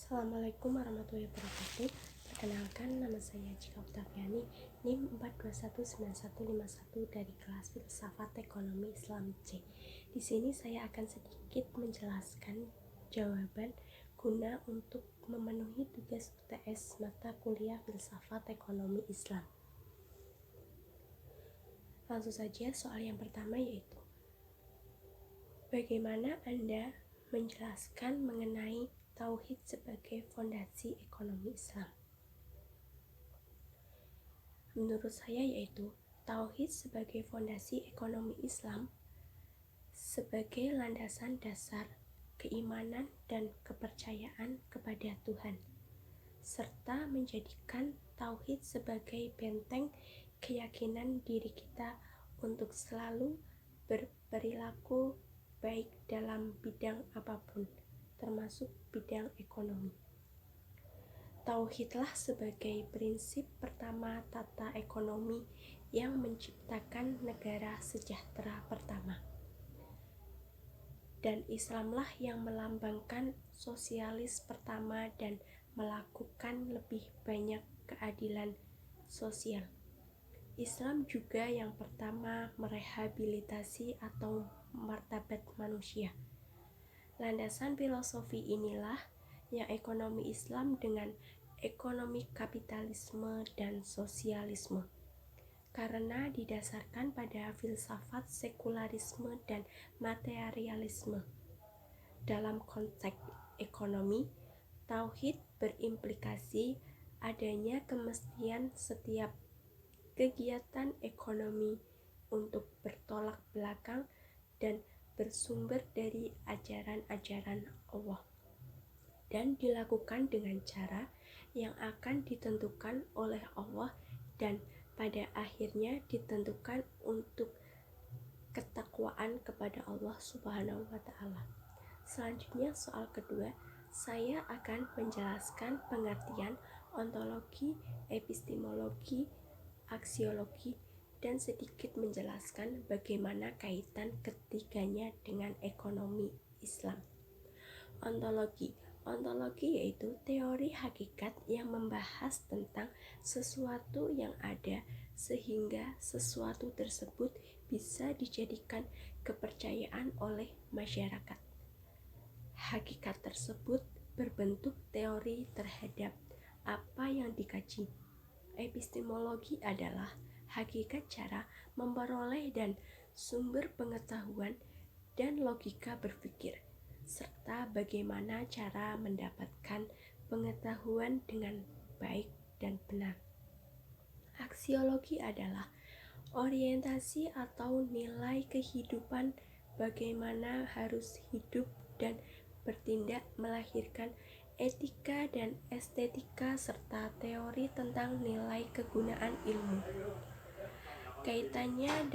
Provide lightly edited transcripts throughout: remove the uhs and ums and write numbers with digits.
Assalamualaikum warahmatullahi wabarakatuh. Perkenalkan, nama saya Cika Oktaviani, NIM 4219151 dari kelas Filsafat Ekonomi Islam C. Di sini saya akan sedikit menjelaskan jawaban guna untuk memenuhi tugas UTS mata kuliah Filsafat Ekonomi Islam. Langsung saja soal yang pertama, yaitu bagaimana Anda menjelaskan mengenai Tauhid sebagai fondasi ekonomi Islam? Menurut saya, yaitu Tauhid sebagai fondasi ekonomi Islam sebagai landasan dasar keimanan dan kepercayaan kepada Tuhan, serta menjadikan Tauhid sebagai benteng keyakinan diri kita untuk selalu berperilaku baik dalam bidang apapun, termasuk bidang ekonomi. Tauhidlah sebagai prinsip pertama tata ekonomi yang menciptakan negara sejahtera pertama. Dan Islamlah yang melambangkan sosialis pertama dan melakukan lebih banyak keadilan sosial. Islam juga yang pertama merehabilitasi atau martabat manusia. Landasan filosofi inilah yang ekonomi Islam dengan ekonomi kapitalisme dan sosialisme, karena didasarkan pada filsafat sekularisme dan materialisme. Dalam konteks ekonomi, tauhid berimplikasi adanya kemestian setiap kegiatan ekonomi untuk bertolak belakang dan bersumber dari ajaran-ajaran Allah, dan dilakukan dengan cara yang akan ditentukan oleh Allah dan pada akhirnya ditentukan untuk ketakwaan kepada Allah Subhanahu wa Ta'ala. Selanjutnya, soal kedua, saya akan menjelaskan pengertian ontologi, epistemologi, aksiologi, dan sedikit menjelaskan bagaimana kaitan ketiganya dengan ekonomi Islam. Ontologi yaitu teori hakikat yang membahas tentang sesuatu yang ada sehingga sesuatu tersebut bisa dijadikan kepercayaan oleh masyarakat. Hakikat tersebut berbentuk teori terhadap apa yang dikaji. Epistemologi adalah hakikat cara memperoleh dan sumber pengetahuan dan logika berpikir, serta bagaimana cara mendapatkan pengetahuan dengan baik dan benar. Aksiologi adalah orientasi atau nilai kehidupan, bagaimana harus hidup dan bertindak, melahirkan etika dan estetika, serta teori tentang nilai kegunaan ilmu. Kaitannya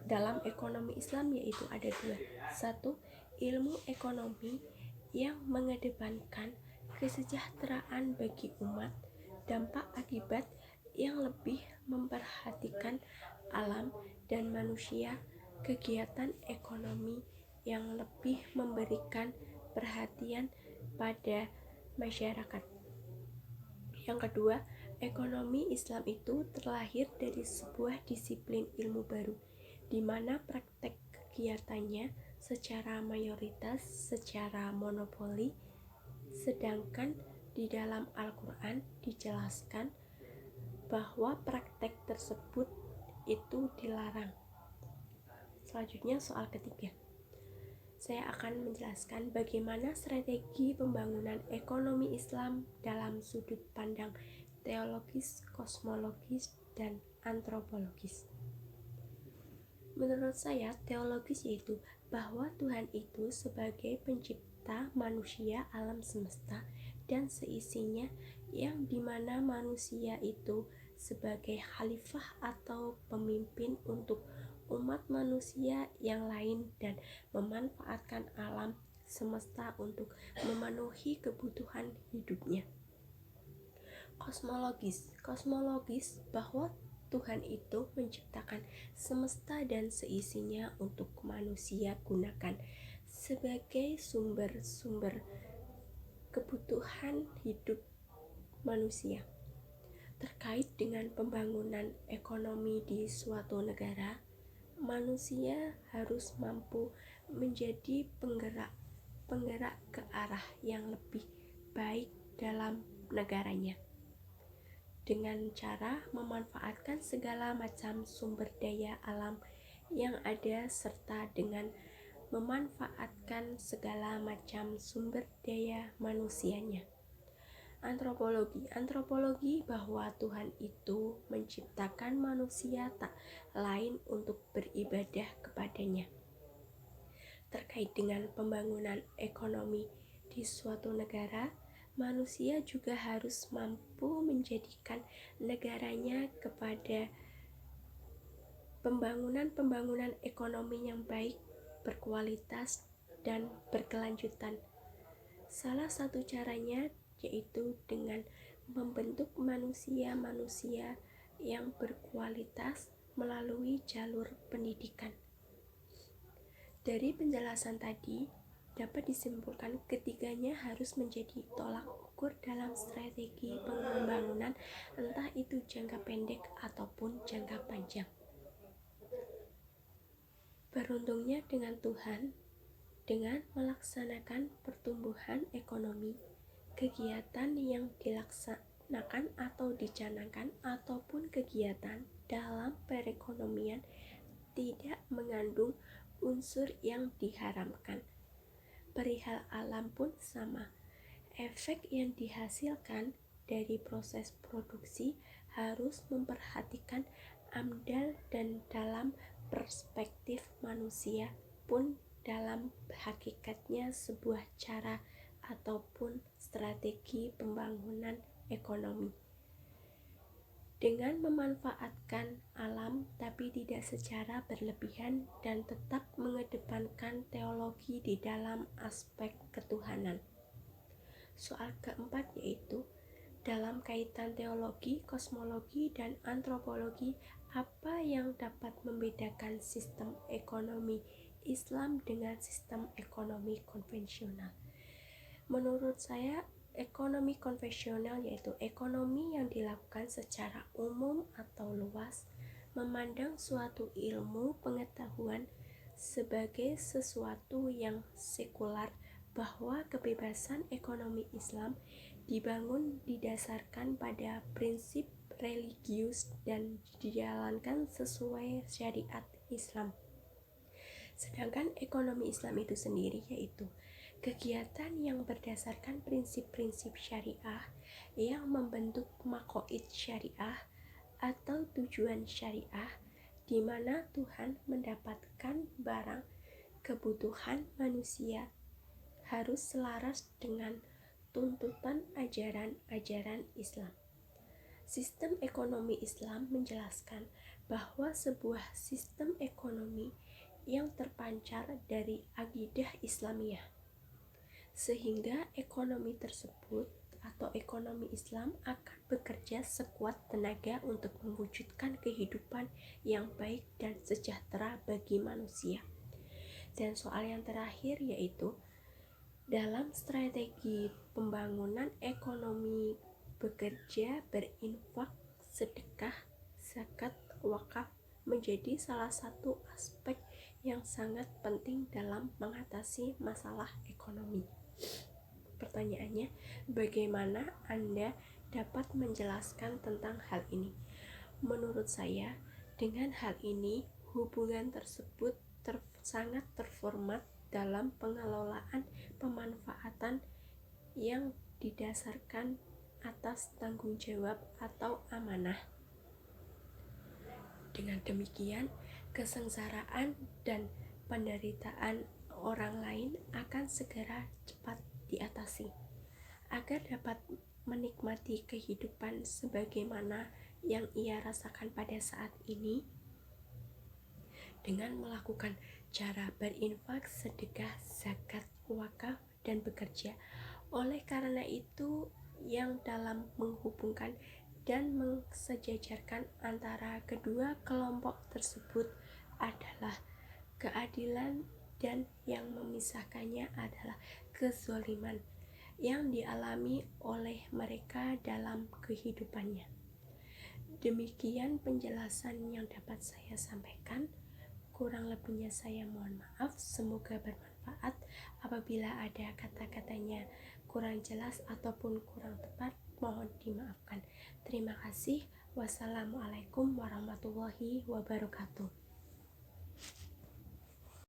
dalam ekonomi Islam yaitu ada dua. Satu, ilmu ekonomi yang mengedepankan kesejahteraan bagi umat, dampak akibat yang lebih memperhatikan alam dan manusia, kegiatan ekonomi yang lebih memberikan perhatian pada masyarakat. Yang kedua, ekonomi Islam itu terlahir dari sebuah disiplin ilmu baru, di mana praktek kegiatannya secara mayoritas secara monopoli, sedangkan di dalam Al-Quran dijelaskan bahwa praktek tersebut itu dilarang. Selanjutnya, soal ketiga, saya akan menjelaskan bagaimana strategi pembangunan ekonomi Islam dalam sudut pandang teologis, kosmologis, dan antropologis. Menurut saya, teologis yaitu bahwa Tuhan itu sebagai pencipta manusia, alam semesta, dan seisinya, yang dimana manusia itu sebagai khalifah atau pemimpin untuk umat manusia yang lain dan memanfaatkan alam semesta untuk memenuhi kebutuhan hidupnya. Kosmologis bahwa Tuhan itu menciptakan semesta dan seisinya untuk manusia gunakan sebagai sumber-sumber kebutuhan hidup manusia. Terkait dengan pembangunan ekonomi di suatu negara, manusia harus mampu menjadi penggerak ke arah yang lebih baik dalam negaranya, dengan cara memanfaatkan segala macam sumber daya alam yang ada serta dengan memanfaatkan segala macam sumber daya manusianya. Antropologi bahwa Tuhan itu menciptakan manusia tak lain untuk beribadah kepadanya. Terkait dengan pembangunan ekonomi di suatu negara, manusia juga harus mampu menjadikan negaranya kepada pembangunan ekonomi yang baik, berkualitas, dan berkelanjutan. Salah satu caranya yaitu dengan membentuk manusia-manusia yang berkualitas melalui jalur pendidikan. Dari penjelasan tadi, dapat disimpulkan ketiganya harus menjadi tolak ukur dalam strategi pembangunan, entah itu jangka pendek ataupun jangka panjang. Beruntungnya dengan Tuhan, dengan melaksanakan pertumbuhan ekonomi, kegiatan yang dilaksanakan atau dicanangkan ataupun kegiatan dalam perekonomian tidak mengandung unsur yang diharamkan. Perihal alam pun sama. Efek yang dihasilkan dari proses produksi harus memperhatikan amdal dan dalam perspektif manusia pun dalam hakikatnya sebuah cara ataupun strategi pembangunan ekonomi. Dengan memanfaatkan alam tapi tidak secara berlebihan dan tetap mengedepankan teologi di dalam aspek ketuhanan. Soal keempat yaitu, dalam kaitan teologi, kosmologi, dan antropologi, apa yang dapat membedakan sistem ekonomi Islam dengan sistem ekonomi konvensional? Menurut saya, ekonomi konvensional yaitu ekonomi yang dilakukan secara umum atau luas, memandang suatu ilmu pengetahuan sebagai sesuatu yang sekular, bahwa kebebasan ekonomi Islam dibangun didasarkan pada prinsip religius dan dijalankan sesuai syariat Islam. Sedangkan ekonomi Islam itu sendiri yaitu kegiatan yang berdasarkan prinsip-prinsip syariah yang membentuk maqasid syariah atau tujuan syariah, di mana Tuhan mendapatkan barang kebutuhan manusia harus selaras dengan tuntutan ajaran-ajaran Islam. Sistem ekonomi Islam menjelaskan bahwa sebuah sistem ekonomi yang terpancar dari akidah Islamiyah, sehingga ekonomi tersebut atau ekonomi Islam akan bekerja sekuat tenaga untuk mewujudkan kehidupan yang baik dan sejahtera bagi manusia. Dan soal yang terakhir yaitu, dalam strategi pembangunan ekonomi bekerja, berinfak, sedekah, zakat, wakaf menjadi salah satu aspek yang sangat penting dalam mengatasi masalah ekonomi. Pertanyaannya, bagaimana Anda dapat menjelaskan tentang hal ini? Menurut saya, dengan hal ini, hubungan tersebut sangat terformat dalam pengelolaan pemanfaatan yang didasarkan atas tanggung jawab atau amanah. Dengan demikian, kesengsaraan dan penderitaan orang lain akan segera cepat diatasi, agar dapat menikmati kehidupan sebagaimana yang ia rasakan pada saat ini, dengan melakukan cara berinfak, sedekah, zakat, wakaf, dan bekerja. Oleh karena itu, yang dalam menghubungkan dan mensejajarkan antara kedua kelompok tersebut adalah keadilan, dan yang memisahkannya adalah kezaliman. yang dialami oleh mereka dalam kehidupannya. Demikian penjelasan yang dapat saya sampaikan. Kurang lebihnya saya mohon maaf. Semoga bermanfaat. Apabila ada kata-katanya kurang jelas ataupun kurang tepat, mohon dimaafkan. Terima kasih. Wassalamualaikum warahmatullahi wabarakatuh.